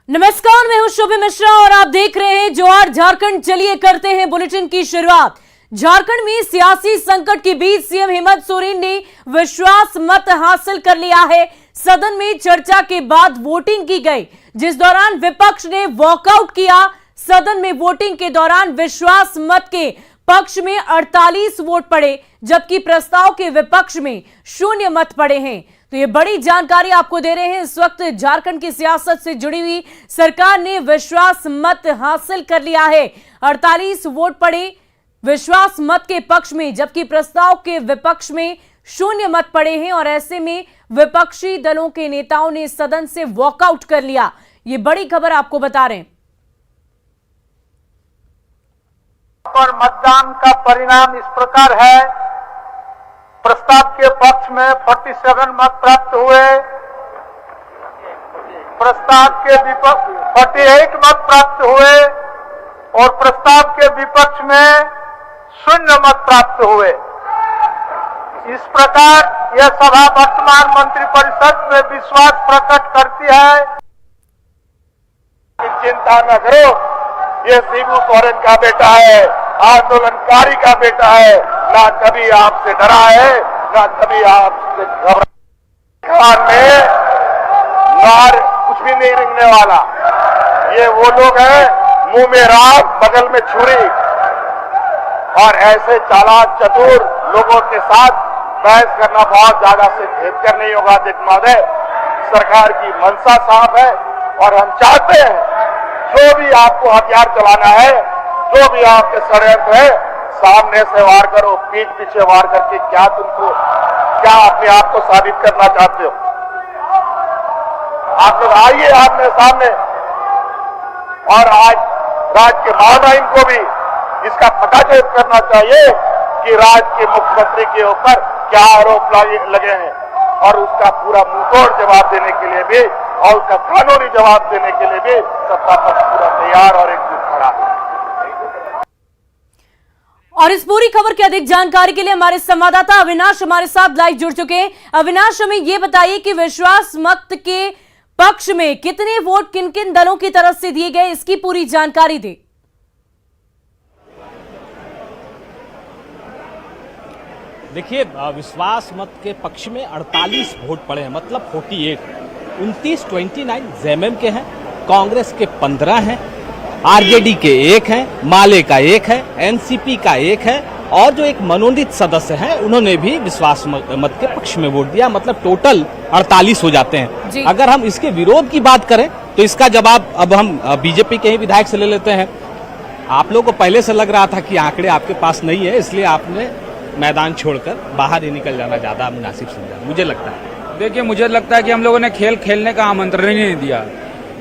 नमस्कार, मैं हूं शुभी मिश्रा और आप देख रहे हैं जोहार झारखंड। चलिए करते हैं बुलेटिन की शुरुआत। झारखंड में सियासी संकट के बीच सीएम हेमंत सोरेन ने विश्वास मत हासिल कर लिया है। सदन में चर्चा के बाद वोटिंग की गई, जिस दौरान विपक्ष ने वॉकआउट किया। सदन में वोटिंग के दौरान विश्वास मत के पक्ष में 48 वोट पड़े, जबकि प्रस्ताव के विपक्ष में 0 मत पड़े हैं। तो ये बड़ी जानकारी आपको दे रहे हैं। इस वक्त झारखंड की सियासत से जुड़ी हुई सरकार ने विश्वास मत हासिल कर लिया है। 48 वोट पड़े विश्वास मत के पक्ष में, जबकि प्रस्ताव के विपक्ष में 0 मत पड़े हैं और ऐसे में विपक्षी दलों के नेताओं ने सदन से वॉकआउट कर लिया। ये बड़ी खबर आपको बता रहे हैं। पर मतदान का परिणाम इस प्रकार है। प्रस्ताव के पक्ष में 47 मत प्राप्त हुए, प्रस्ताव के विपक्ष 48 मत प्राप्त हुए और प्रस्ताव के विपक्ष में 0 मत प्राप्त हुए। इस प्रकार यह सभा वर्तमान मंत्रिपरिषद में विश्वास प्रकट करती है। चिंता न करो, ये शिबू सोरेन का बेटा है, आंदोलनकारी का बेटा है, ना कभी आपसे डरा है, ना कभी आपसे घबरा में नार कुछ भी नहीं रिंगने वाला। ये वो लोग हैं, मुंह में राख बगल में छुरी, और ऐसे चालाक चतुर लोगों के साथ बहस करना बहुत ज्यादा से खेदकर नहीं होगा। अध्यक्ष महोदय, सरकार की मंशा साफ है और हम चाहते हैं जो भी आपको हथियार चलाना है, जो भी आपके षड्यंत्र है, सामने से वार करो, पीठ पीछे वार करके क्या अपने आप को साबित करना चाहते हो? आप लोग आइए आमने सामने, और आज राज्य के महामहिम को भी इसका पता करना चाहिए कि राज्य के मुख्यमंत्री के ऊपर क्या आरोप लगे हैं, और उसका पूरा मुंहतोड़ जवाब देने के लिए भी और उसका कानूनी जवाब देने के लिए भी सत्ता पक्ष पूरा तैयार और एकजुट खड़ा है। और इस पूरी खबर की अधिक जानकारी के लिए हमारे संवाददाता अविनाश हमारे साथ लाइव जुड़ चुके हैं। अविनाश, हमें यह बताइए कि विश्वास मत के पक्ष में कितने वोट किन किन दलों की तरफ से दिए गए, इसकी पूरी जानकारी दें। देखिए, विश्वास मत के पक्ष में 48 वोट पड़े हैं, मतलब 48। 29 जेएमएम के हैं, कांग्रेस के 15 हैं, आरजेडी के 1 हैं, माले का 1 है, एनसीपी का 1 है, और जो एक मनोनीत सदस्य हैं उन्होंने भी विश्वास मत के पक्ष में वोट दिया। मतलब टोटल 48 हो जाते हैं। अगर हम इसके विरोध की बात करें तो इसका जवाब अब हम बीजेपी के ही विधायक से ले लेते हैं। आप लोगों को पहले से लग रहा था कि आंकड़े आपके पास नहीं है, इसलिए आपने मैदान छोड़कर बाहर ही निकल जाना ज्यादा मुनासिब समझा, मुझे लगता है। देखिए, मुझे लगता है कि हम लोगों ने खेल खेलने का आमंत्रण ही नहीं दिया।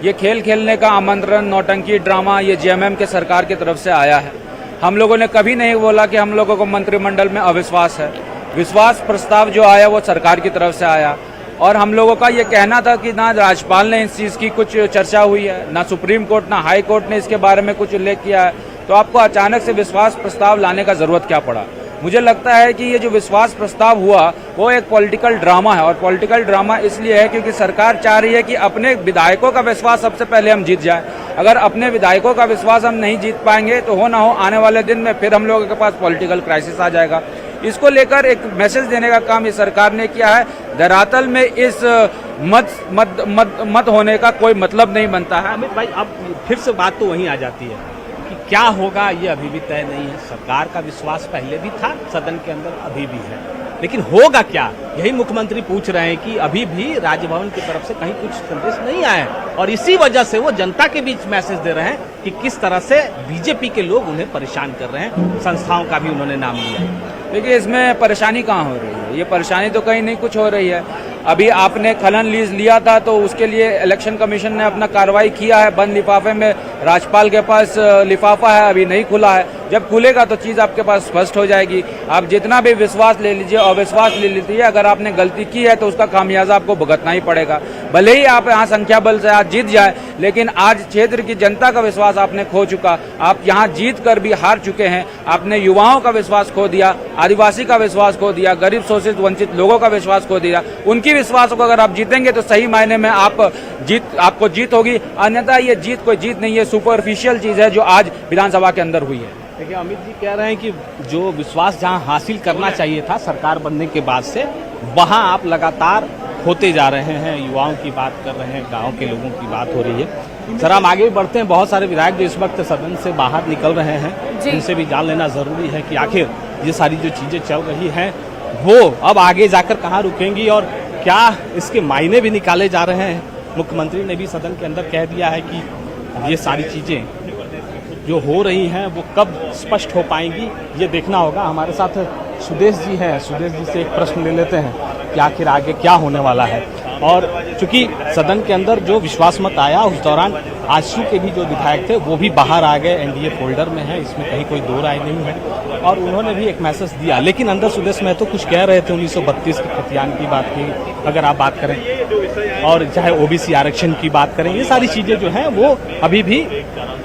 ये खेल खेलने का आमंत्रण, नौटंकी, ड्रामा ये जेएमएम के सरकार की तरफ से आया है। हम लोगों ने कभी नहीं बोला कि हम लोगों को मंत्रिमंडल में अविश्वास है। विश्वास प्रस्ताव जो आया वो सरकार की तरफ से आया, और हम लोगों का ये कहना था कि ना राज्यपाल ने इस चीज़ की कुछ चर्चा हुई है, ना सुप्रीम कोर्ट ना हाई कोर्ट ने इसके बारे में कुछ उल्लेख किया है, तो आपको अचानक से विश्वास प्रस्ताव लाने का जरूरत क्या पड़ा? मुझे लगता है कि ये जो विश्वास प्रस्ताव हुआ वो एक पॉलिटिकल ड्रामा है, और पॉलिटिकल ड्रामा इसलिए है क्योंकि सरकार चाह रही है कि अपने विधायकों का विश्वास सबसे पहले हम जीत जाए। अगर अपने विधायकों का विश्वास हम नहीं जीत पाएंगे तो हो ना हो आने वाले दिन में फिर हम लोगों के पास पॉलिटिकल क्राइसिस आ जाएगा। इसको लेकर एक मैसेज देने का काम इस सरकार ने किया है। धरातल में इस मत होने का कोई मतलब नहीं बनता है। अमित भाई, अब फिर से बात तो वहीं आ जाती है कि क्या होगा ये अभी भी तय नहीं है। सरकार का विश्वास पहले भी था, सदन के अंदर अभी भी है, लेकिन होगा क्या, यही मुख्यमंत्री पूछ रहे हैं कि अभी भी राजभवन की तरफ से कहीं कुछ संदेश नहीं आया है, और इसी वजह से वो जनता के बीच मैसेज दे रहे हैं कि किस तरह से बीजेपी के लोग उन्हें परेशान कर रहे हैं। संस्थाओं का भी उन्होंने नाम लिया। देखिए, इसमें परेशानी कहाँ हो रही है? ये परेशानी तो कहीं नहीं कुछ हो रही है। अभी आपने खनन लीज लिया था तो उसके लिए इलेक्शन कमीशन ने अपना कार्रवाई किया है। बंद लिफाफे में राज्यपाल के पास लिफाफा है, अभी नहीं खुला है। जब खुलेगा तो चीज़ आपके पास स्पष्ट हो जाएगी। आप जितना भी विश्वास ले लीजिए, अविश्वास ले लीजिए, अगर आपने गलती की है तो उसका खामियाजा आपको भुगतना ही पड़ेगा। भले ही आप यहाँ संख्या बल से आज जीत जाए, लेकिन आज क्षेत्र की जनता का विश्वास आपने खो चुका। आप यहाँ जीत कर भी हार चुके हैं। आपने युवाओं का विश्वास खो दिया, आदिवासी का विश्वास खो दिया, गरीब शोषित वंचित लोगों का विश्वास खो दिया, उनकी इसी विश्वास को अगर आप जीतेंगे तो सही मायने में आपको जीत होगी, अन्यथा ये जीत कोई जीत नहीं है, सुपरफिशियल चीज है जो आज विधानसभा के अंदर हुई है। देखिए अमित जी कह रहे हैं कि जो विश्वास जहां हासिल करना चाहिए था सरकार बनने के बाद से, वहां आप लगातार होते जा रहे हैं। युवाओं की बात कर रहे हैं, गांव के लोगों की बात हो रही है। सर हम आगे भी बढ़ते हैं। बहुत सारे विधायक जो इस वक्त सदन से बाहर निकल रहे हैं, इनसे भी जान लेना जरूरी है कि आखिर ये सारी जो चीजें चल रही हैं वो अब आगे जाकर कहाँ रुकेंगी और क्या इसके मायने भी निकाले जा रहे हैं। मुख्यमंत्री ने भी सदन के अंदर कह दिया है कि ये सारी चीजें जो हो रही हैं वो कब स्पष्ट हो पाएंगी, ये देखना होगा। हमारे साथ सुदेश जी हैं, सुदेश जी से एक प्रश्न ले लेते हैं कि आखिर आगे क्या होने वाला है। और चूंकि सदन के अंदर जो विश्वास मत आया उस दौरान आजसू के भी जो विधायक थे वो भी बाहर आ गए, एनडीए फोल्डर में है, इसमें कहीं कोई दो राय नहीं है। और उन्होंने भी एक मैसेज दिया, लेकिन अंदर सुदेश महतो कुछ कह रहे थे 1932 के खतियान की बात की, अगर आप बात करें, और चाहे ओबीसी आरक्षण की बात करें, ये सारी चीजें जो हैं वो अभी भी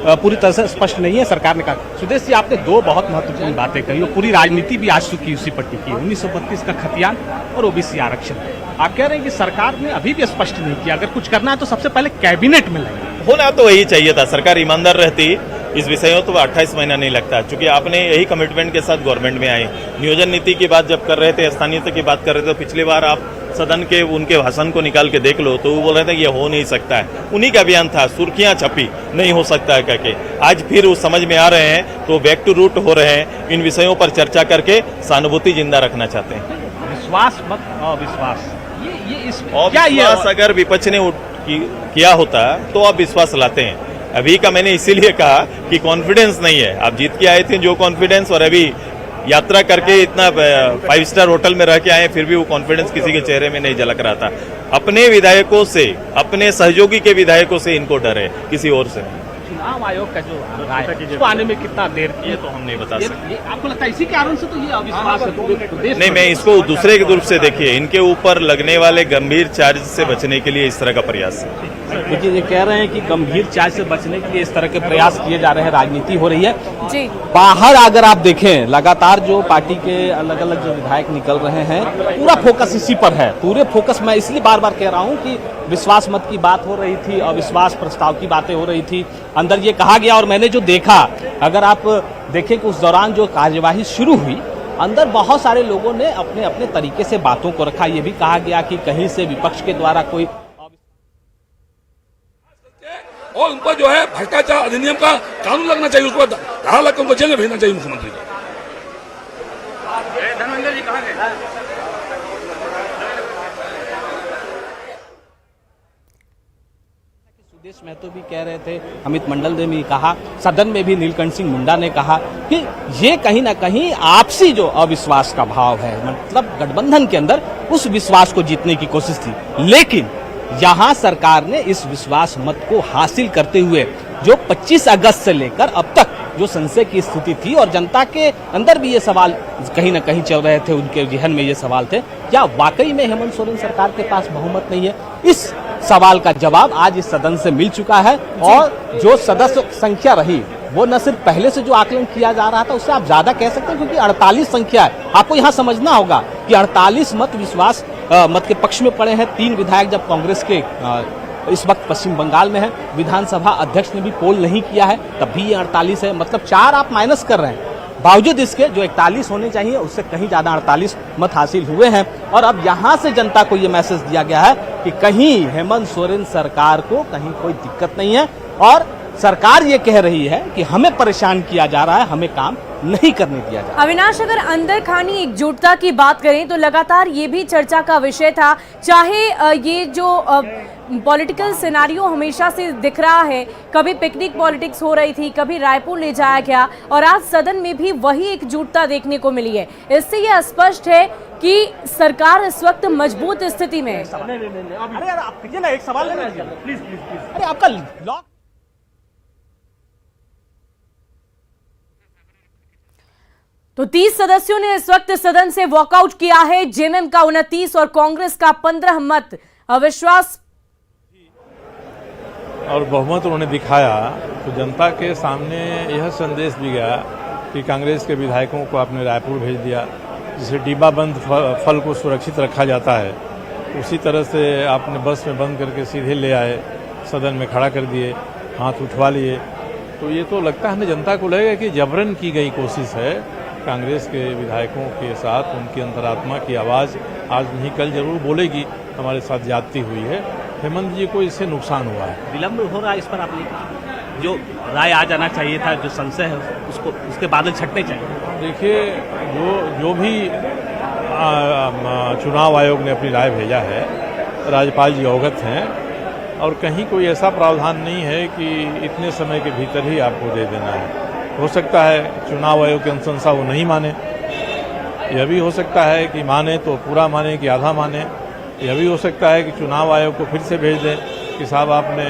पूरी तरह से स्पष्ट नहीं है। सरकार ने कहा, सुदेश जी आपने दो बहुत महत्वपूर्ण बातें कही और पूरी राजनीति भी आजसू की उसी पर टिकी है, 1932 का खतियान और ओबीसी आरक्षण। आप कह रहे हैं कि सरकार ने अभी भी स्पष्ट नहीं किया, अगर कुछ करना है तो सबसे पहले कैबिनेट में लगे। होना तो वही चाहिए था, सरकार ईमानदार रहती इस विषयों तो 28 महीना नहीं लगता, क्योंकि आपने यही कमिटमेंट के साथ गवर्नमेंट में आए। नियोजन नीति की बात जब कर रहे थे, स्थानीयता की बात कर रहे थे, तो पिछली बार आप सदन के उनके भाषण को निकाल के देख लो तो वो बोल रहे थे ये हो नहीं सकता है। उन्हीं का बयान था, सुर्खियां छपी नहीं हो सकता है करके। आज फिर वो समझ में आ रहे हैं तो बैक टू रूट हो रहे हैं, इन विषयों पर चर्चा करके सहानुभूति जिंदा रखना चाहते हैं। विश्वास मत अविश्वास, विश्वास अगर विपक्ष ने किया होता तो आप विश्वास लाते हैं। अभी का मैंने इसीलिए कहा कि कॉन्फिडेंस नहीं है। आप जीत के आए थे जो कॉन्फिडेंस, और अभी यात्रा करके इतना 5 स्टार होटल में रह के आए, फिर भी वो कॉन्फिडेंस किसी के चेहरे में नहीं झलक रहा था। अपने विधायकों से, अपने सहयोगी के विधायकों से इनको डर है, किसी और से नहीं। चुनाव आयोग का जो राय है उसको आने में कितना देर की, ये तो हम नहीं बता सकते। आपको लगता है इसी कारण से तो ये अविश्वास है? नहीं, मैं इसको दूसरे के रूप से देखिए, इनके ऊपर लगने वाले गंभीर चार्ज से बचने के लिए इस तरह का प्रयास है। देखिए ये कह रहे हैं कि गंभीर चार्ज से बचने के लिए इस तरह के प्रयास किए जा रहे हैं, राजनीति हो रही है जी। बाहर अगर आप देखें लगातार जो पार्टी के अलग अलग जो विधायक निकल रहे हैं, पूरा फोकस इसी पर है। पूरे फोकस, मैं इसलिए बार बार कह रहा हूं कि विश्वास मत की बात हो रही थी, अविश्वास प्रस्ताव की बातें हो रही थी, अंदर ये कहा गया, और मैंने जो देखा, अगर आप देखें कि उस दौरान जो कार्यवाही शुरू हुई, अंदर बहुत सारे लोगों ने अपने अपने तरीके से बातों को रखा। ये भी कहा गया कि कहीं से विपक्ष के द्वारा कोई, और उन पर जो है भ्रष्टाचार अधिनियम का कानून लगना चाहिए, उसको धारा लगकर उनको जेल में भेजना चाहिए मुख्यमंत्री को। धर्मेंद्र जी कहाँ गए? सुदेश महतो भी कह रहे थे, अमित मंडल ने भी कहा, सदन में भी नीलकंठ सिंह मुंडा ने कहा कि ये कहीं ना कहीं आपसी जो अविश्वास का भाव है, मतलब गठबंधन के अंदर उस विश्वास को जीतने की कोशिश थी। लेकिन यहाँ सरकार ने इस विश्वास मत को हासिल करते हुए जो 25 अगस्त से लेकर अब तक जो संशय की स्थिति थी, और जनता के अंदर भी ये सवाल कहीं ना कहीं चल रहे थे, उनके जहन में ये सवाल थे, क्या वाकई में हेमंत सोरेन सरकार के पास बहुमत नहीं है? इस सवाल का जवाब आज इस सदन से मिल चुका है। और जो सदस्य संख्या रही वो न सिर्फ पहले से जो आकलन किया जा रहा था उससे आप ज्यादा कह सकते हैं, क्योंकि 48 संख्या है। आपको यहाँ समझना होगा कि 48 मत विश्वास मत के पक्ष में पड़े हैं। 3 विधायक जब कांग्रेस के इस वक्त पश्चिम बंगाल में है, विधानसभा अध्यक्ष ने भी पोल नहीं किया है, तब भी ये 48 है, मतलब 4 आप माइनस कर रहे हैं। बावजूद इसके जो 41 होने चाहिए उससे कहीं ज्यादा 48 मत हासिल हुए हैं। और अब यहाँ से जनता को ये मैसेज दिया गया है कि कहीं हेमंत सोरेन सरकार को कहीं कोई दिक्कत नहीं है, और सरकार ये कह रही है कि हमें परेशान किया जा रहा है, हमें काम नहीं करने दिया जा रहा। अविनाश, अगर अंदर खानी एकजुटता की बात करें तो लगातार ये भी चर्चा का विषय था, चाहे ये जो पॉलिटिकल सिनारियो हमेशा से दिख रहा है, कभी पिकनिक पॉलिटिक्स हो रही थी, कभी रायपुर ले जाया गया, और आज सदन में भी वही एकजुटता देखने को मिली है। इससे यह स्पष्ट है कि सरकार इस वक्त मजबूत स्थिति में है। अरे यार आप ना एक सवाल लेना प्लीज प्लीज प्लीज। अरे आपका लॉक तो 30 सदस्यों ने इस वक्त सदन से वॉकआउट किया है। जेएमएम का 29 और कांग्रेस का 15 मत अविश्वास और बहुमत उन्होंने दिखाया, तो जनता के सामने यह संदेश भी गया कि कांग्रेस के विधायकों को आपने रायपुर भेज दिया, जिसे डिब्बा बंद फल को सुरक्षित रखा जाता है, उसी तरह से आपने बस में बंद करके सीधे ले आए, सदन में खड़ा कर दिए, हाथ उठवा लिए। तो ये तो लगता है हमें जनता को लगेगा कि जबरन की गई कोशिश है। कांग्रेस के विधायकों के साथ उनकी अंतरात्मा की आवाज़ आज नहीं कल जरूर बोलेगी, हमारे साथ ज्यादती हुई है। हेमंत जी को इससे नुकसान हुआ है। विलंब हो रहा है इस पर आप जो राय आ जाना चाहिए था, जो संशय है उसको उसके बादल छटने चाहिए। देखिए, जो भी चुनाव आयोग ने अपनी राय भेजा है, राज्यपाल जी अवगत हैं और कहीं कोई ऐसा प्रावधान नहीं है कि इतने समय के भीतर ही आपको दे देना है। हो सकता है चुनाव आयोग की अनुशंसा वो नहीं माने, यह भी हो सकता है कि माने तो पूरा माने कि आधा माने, यह भी हो सकता है कि चुनाव आयोग को फिर से भेज दें कि साहब आपने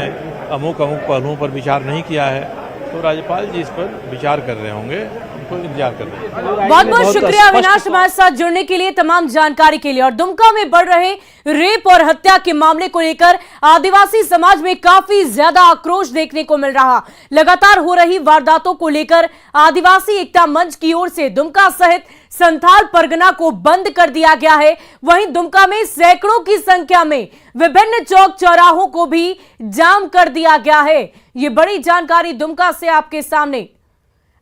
अमुक अमुक पहलुओं पर विचार नहीं किया है। तो राज्यपाल जी इस पर विचार कर रहे होंगे, उनको इंतजार कर रहे हैं। बहुत बहुत शुक्रिया अविनाश, हमारे साथ जुड़ने के लिए, तमाम जानकारी के लिए। और दुमका में बढ़ रहे रेप और हत्या के मामले को लेकर आदिवासी समाज में काफी ज्यादा आक्रोश देखने को मिल रहा। लगातार हो रही वारदातों को लेकर आदिवासी एकता मंच की ओर से दुमका सहित संथाल परगना को बंद कर दिया गया है। वहीं दुमका में सैकड़ों की संख्या में विभिन्न चौक चौराहों को भी जाम कर दिया गया है। ये बड़ी जानकारी दुमका से आपके सामने।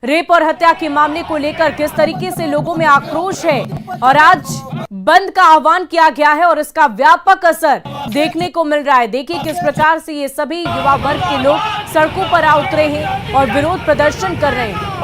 रेप और हत्या के मामले को लेकर किस तरीके से लोगों में आक्रोश है और आज बंद का आह्वान किया गया है और इसका व्यापक असर देखने को मिल रहा है। देखिए किस प्रकार से ये सभी युवा वर्ग के लोग सड़कों पर आ उतरे हैं और विरोध प्रदर्शन कर रहे हैं।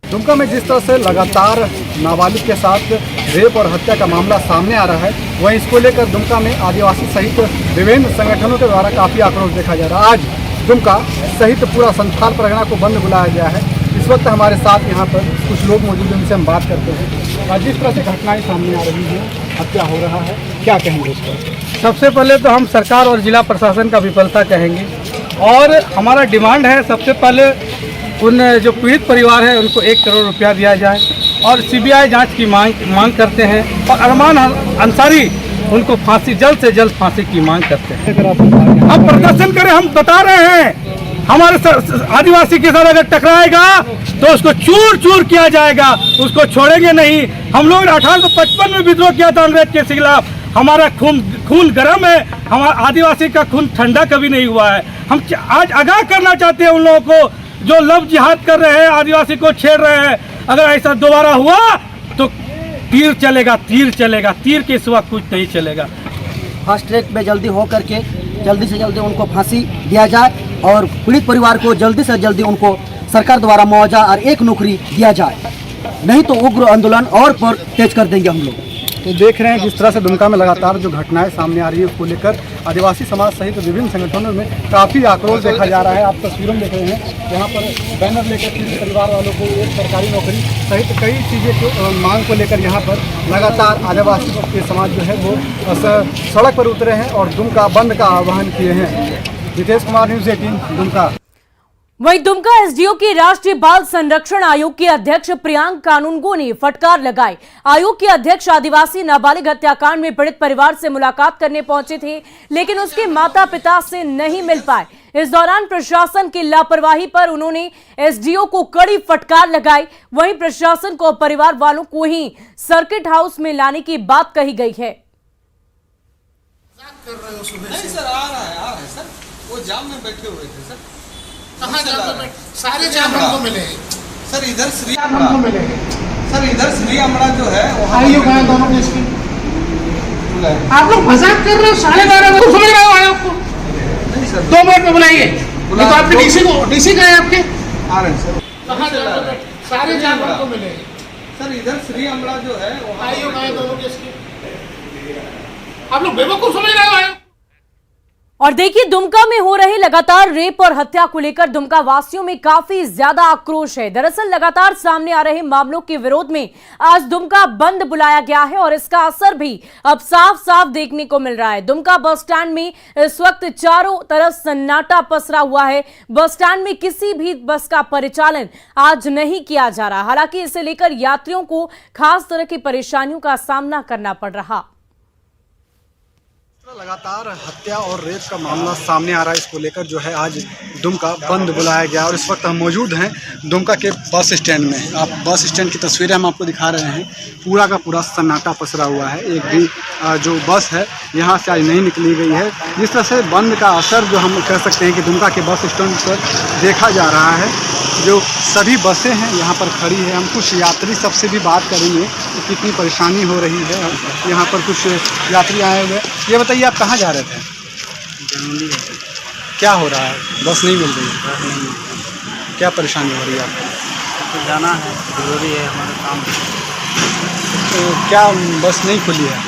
दुमका में जिस तरह से लगातार नाबालिग के साथ रेप और हत्या का मामला सामने आ रहा है, वहीं इसको लेकर दुमका में आदिवासी सहित विभिन्न संगठनों के द्वारा काफ़ी आक्रोश देखा जा रहा है। आज दुमका सहित पूरा संथाल परगना को बंद बुलाया गया है। इस वक्त हमारे साथ यहाँ पर कुछ लोग मौजूद हैं, उनसे हम बात करते हैं। आज जिस तरह से घटनाएं सामने आ रही हैं, हत्या हो रहा है, क्या कहेंगे इस पर? सबसे पहले तो हम सरकार और जिला प्रशासन का विफलता कहेंगे और हमारा डिमांड है सबसे पहले उन जो पीड़ित परिवार है उनको 1 करोड़ रुपया दिया जाए और सीबीआई जांच की मांग करते हैं और अरमान अंसारी उनको फांसी जल्द से जल्द फांसी की मांग करते हैं। हम प्रदर्शन करें, हम बता रहे हैं हमारे आदिवासी के साथ अगर टकराएगा तो उसको चूर चूर किया जाएगा, उसको छोड़ेंगे नहीं। हम लोग ने 1855 में विद्रोह किया था अंग्रेज के खिलाफ। हमारा खून गर्म है, हमारा आदिवासी का खून ठंडा कभी नहीं हुआ है। हम आज आगाह करना चाहते हैं उन लोगों को जो लव जिहाद कर रहे हैं, आदिवासी को छेड़ रहे हैं। अगर ऐसा दोबारा हुआ तो तीर चलेगा, तीर चलेगा, तीर के सिवा कुछ नहीं चलेगा। फास्ट ट्रैक में जल्दी हो करके जल्दी से जल्दी उनको फांसी दिया जाए और पीड़ित परिवार को जल्दी से जल्दी उनको सरकार द्वारा मुआवजा और 1 नौकरी दिया जाए, नहीं तो उग्र आंदोलन और पर तेज कर देंगे हम लोग। तो देख रहे हैं जिस तरह से दुमका में लगातार जो घटनाएं सामने आ रही है उसको लेकर आदिवासी समाज सहित विभिन्न संगठनों में काफ़ी आक्रोश देखा जा रहा है। आप तस्वीरों में देख रहे हैं, यहाँ पर बैनर लेकर पीड़ित परिवार वालों को एक सरकारी नौकरी सहित कई चीज़ें को मांग को लेकर यहाँ पर लगातार आदिवासी के समाज जो है वो सड़क पर उतरे हैं और दुमका बंद का आह्वान किए हैं। जितेश कुमार, न्यूज़ 18 दुमका। वहीं दुमका एसडीओ की राष्ट्रीय बाल संरक्षण आयोग के अध्यक्ष प्रियांक कानूनगो ने फटकार लगाई। आयोग के अध्यक्ष आदिवासी नाबालिग हत्याकांड में पीड़ित परिवार से मुलाकात करने पहुंचे थे, लेकिन उसके माता पिता से नहीं मिल पाए। इस दौरान प्रशासन की लापरवाही पर उन्होंने एसडीओ को कड़ी फटकार लगाई। वहीं प्रशासन को परिवार वालों को ही सर्किट हाउस में लाने की बात कही गई है। नहीं सर, आ रहा है सर, वो जाम में बैठे हुए थे सर। कहाँ जाम में? सारे जाम हमको मिले सर। इधर श्री हमको मिले सर, इधर श्री अमड़ा जो है आइयो कहाँ दोनों के इसकी आप लोग मजाक कर रहे हो। 12:30 बजे समझ रहे हो आयोग को? नहीं सर, 2 मिनट में बुलाइए। तो आपके डीसी का है आपके? आ रहे हैं सर। कहाँ जाम में? सारे जाम हमको मिले सर। इधर श्री अमड़ा जो है आइयो कहाँ दोनों के इसकी? आप लोग बेवकूफ समझ रहे हो आयोग? और देखिए दुमका में हो रहे लगातार रेप और हत्या को लेकर दुमका वासियों में काफी ज्यादा आक्रोश है। दरअसल लगातार सामने आ रहे मामलों के विरोध में आज दुमका बंद बुलाया गया है और इसका असर भी अब साफ साफ देखने को मिल रहा है। दुमका बस स्टैंड में इस वक्त चारों तरफ सन्नाटा पसरा हुआ है। बस स्टैंड में किसी भी बस का परिचालन आज नहीं किया जा रहा। हालांकि इसे लेकर यात्रियों को खास तरह की परेशानियों का सामना करना पड़ रहा। लगातार हत्या और रेप का मामला सामने आ रहा है। इसको लेकर जो है आज दुमका बंद बुलाया गया और इस वक्त हम मौजूद हैं दुमका के बस स्टैंड में। आप बस स्टैंड की तस्वीरें हम आपको दिखा रहे हैं। पूरा का पूरा सन्नाटा पसरा हुआ है। एक भी जो बस है यहाँ से आज नहीं निकली गई है। जिस तरह से बंद का असर जो हम कह सकते हैं कि दुमका के बस स्टैंड पर देखा जा रहा है। जो सभी बसें हैं यहाँ पर खड़ी है। हम कुछ यात्री सबसे भी बात करेंगे कि कितनी परेशानी हो रही है। यहाँ पर कुछ यात्री आए हुए। ये बताइए आप कहाँ जा रहे थे? क्या हो रहा है? बस नहीं मिल रही है। क्या परेशानी हो रही है आपको? जाना है, जरूरी है हमारा काम। तो क्या बस नहीं खुली है?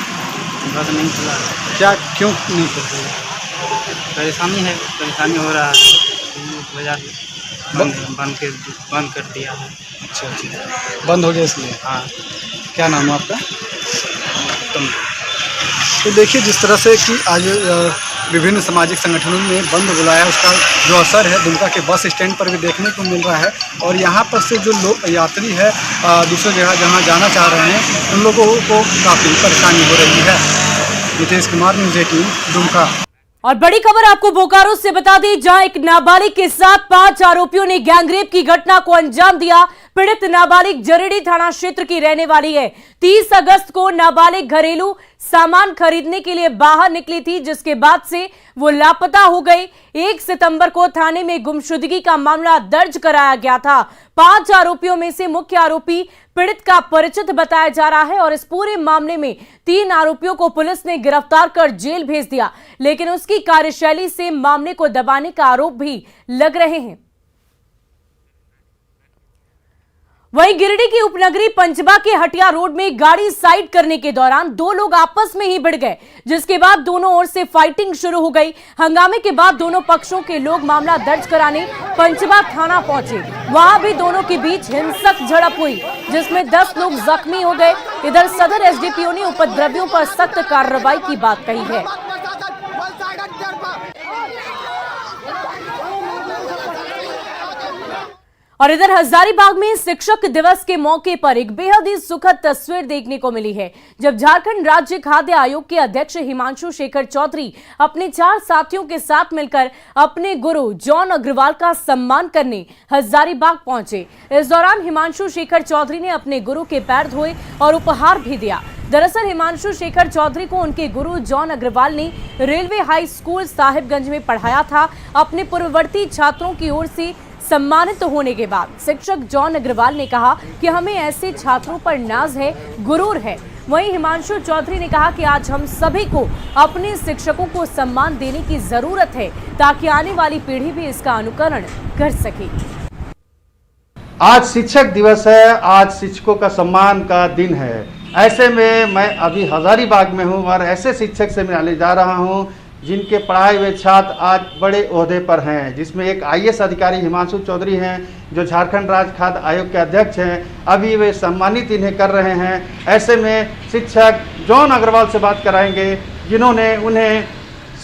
बस नहीं खुला है। क्या क्यों नहीं खुल रही है? परेशानी हो रहा है, इस वजह से बंद कर दिया है। अच्छा अच्छा, बंद हो गया इसलिए? हाँ। क्या नाम है आपका? तो देखिए जिस तरह से कि आज विभिन्न सामाजिक संगठनों ने बंद बुलाया, उसका जो असर है दुमका के बस स्टैंड पर भी देखने को मिल रहा है। और यहाँ पर से जो लोग यात्री है दूसरी जगह जहाँ जाना चाह रहे हैं उन लोगों को काफ़ी परेशानी हो रही है। नितेश कुमार, न्यूज़ 18 दुमका। और बड़ी खबर आपको बोकारो से बता दी, जहां एक नाबालिग के साथ 5 आरोपियों ने गैंगरेप की घटना को अंजाम दिया। पीड़ित नाबालिग जरेड़ी थाना क्षेत्र की रहने वाली है। 30 अगस्त को नाबालिग घरेलू सामान खरीदने के लिए बाहर निकली थी, जिसके बाद से वो लापता हो गई। 1 सितंबर को थाने में गुमशुदगी का मामला दर्ज कराया गया था। 5 आरोपियों में से मुख्य आरोपी पीड़ित का परिचित बताया जा रहा है और इस पूरे मामले में 3 आरोपियों को पुलिस ने गिरफ्तार कर जेल भेज दिया, लेकिन उसकी कार्यशैली से मामले को दबाने का आरोप भी लग रहे हैं। वहीं गिरिडीह की उपनगरी पंचबा के हटिया रोड में गाड़ी साइड करने के दौरान 2 लोग आपस में ही भिड़ गए, जिसके बाद दोनों ओर से फाइटिंग शुरू हो गई। हंगामे के बाद दोनों पक्षों के लोग मामला दर्ज कराने पंचबा थाना पहुंचे। वहां भी दोनों के बीच हिंसक झड़प हुई, जिसमें 10 लोग जख्मी हो गए। इधर सदर एसडीपीओ ने उपद्रवियों पर सख्त कार्रवाई की बात कही है। और इधर हजारीबाग में शिक्षक दिवस के मौके पर एक बेहद ही सुखद तस्वीर देखने को मिली है, जब झारखंड राज्य खाद्य आयोग के अध्यक्ष हिमांशु शेखर चौधरी अपने 4 साथियों के साथ मिलकर अपने गुरु जॉन अग्रवाल का सम्मान करने हजारीबाग पहुंचे। इस दौरान हिमांशु शेखर चौधरी ने अपने गुरु के पैर धोए और उपहार भी दिया। दरअसल हिमांशु शेखर चौधरी को उनके गुरु जॉन अग्रवाल ने रेलवे हाई स्कूल साहिबगंज में पढ़ाया था। अपने पूर्ववर्ती छात्रों की ओर से सम्मानित होने के बाद शिक्षक जॉन अग्रवाल ने कहा कि हमें ऐसे छात्रों पर नाज है, गुरूर है। वहीं हिमांशु चौधरी ने कहा कि आज हम सभी को अपने शिक्षकों को सम्मान देने की जरूरत है, ताकि आने वाली पीढ़ी भी इसका अनुकरण कर सके। आज शिक्षक दिवस है, आज शिक्षकों का सम्मान का दिन है। ऐसे में मैं अभी हजारीबाग में हूँ और ऐसे शिक्षक से मिलने जा रहा हूँ जिनके पढ़ाए हुए छात्र आज बड़े ओहदे पर हैं, जिसमें एक IAS अधिकारी हिमांशु चौधरी हैं, जो झारखंड राज्य खाद्य आयोग के अध्यक्ष हैं। अभी वे सम्मानित इन्हें कर रहे हैं। ऐसे में शिक्षक जॉन अग्रवाल से बात कराएंगे, जिन्होंने उन्हें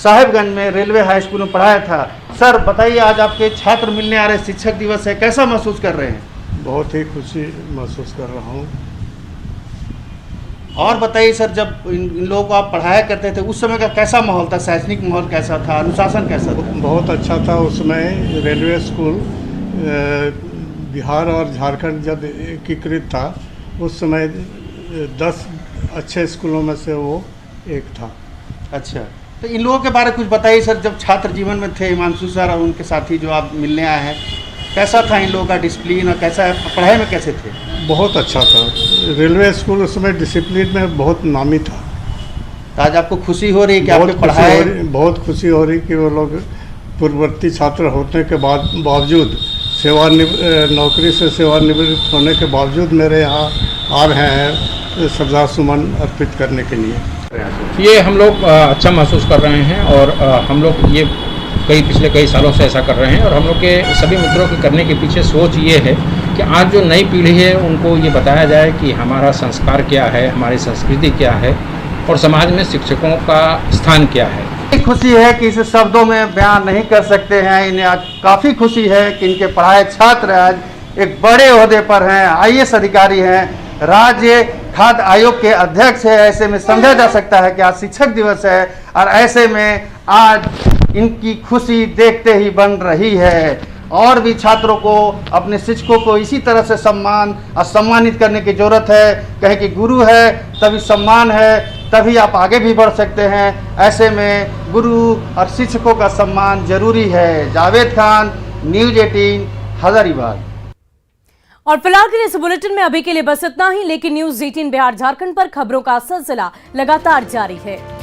साहिबगंज में रेलवे हाई स्कूल में पढ़ाया था। सर बताइए, आज आपके छात्र मिलने आ रहे, शिक्षक दिवस है, कैसा महसूस कर रहे हैं? बहुत ही खुशी महसूस कर रहा हूँ। और बताइए सर, जब इन लोगों को आप पढ़ाया करते थे उस समय का कैसा माहौल था? शैक्षणिक माहौल कैसा था? अनुशासन कैसा था? बहुत अच्छा था। उस समय रेलवे स्कूल बिहार और झारखंड जब एकीकृत था, उस समय 10 अच्छे स्कूलों में से वो एक था। अच्छा, तो इन लोगों के बारे में कुछ बताइए सर। जब छात्र जीवन में थे हिमांशु सर और उनके साथी जो आप मिलने आए हैं, कैसा था इन लोगों का डिसिप्लिन और कैसा पढ़ाई में कैसे थे? बहुत अच्छा था। रेलवे स्कूल उस समय डिसिप्लिन में बहुत नामी था। तो आज आपको खुशी हो रही है कि आपके पढ़ाई? बहुत खुशी हो रही कि वो लोग पूर्ववर्ती छात्र होने के बावजूद नौकरी से सेवानिवृत्त होने के बावजूद मेरे यहाँ आ रहे हैं श्रद्धा सुमन अर्पित करने के लिए। ये हम लोग अच्छा महसूस कर रहे हैं और हम लोग ये पिछले कई सालों से ऐसा कर रहे हैं। और हम लोग के सभी मित्रों के करने के पीछे सोच ये है कि आज जो नई पीढ़ी है उनको ये बताया जाए कि हमारा संस्कार क्या है, हमारी संस्कृति क्या है और समाज में शिक्षकों का स्थान क्या है। खुशी है कि इसे शब्दों में बयान नहीं कर सकते हैं। इन्हें आज काफ़ी खुशी है कि इनके पढ़ाए छात्र आज एक बड़े ओहदे पर हैं, IAS अधिकारी हैं, राज्य खाद्य आयोग के अध्यक्ष है, ऐसे में समझा जा सकता है कि आज शिक्षक दिवस है और ऐसे में आज इनकी खुशी देखते ही बन रही है। और भी छात्रों को, अपने शिक्षकों को इसी तरह से सम्मान और सम्मानित करने की जरूरत है। कहे कि गुरु है तभी सम्मान है, तभी आप आगे भी बढ़ सकते हैं। ऐसे में गुरु और शिक्षकों का सम्मान जरूरी है। जावेद खान, न्यूज़ 18 हजारीबाग। और फिलहाल के लिए इस बुलेटिन में अभी के लिए बस इतना ही, लेकिन न्यूज़ 18 बिहार झारखंड पर खबरों का सिलसिला लगातार जारी है।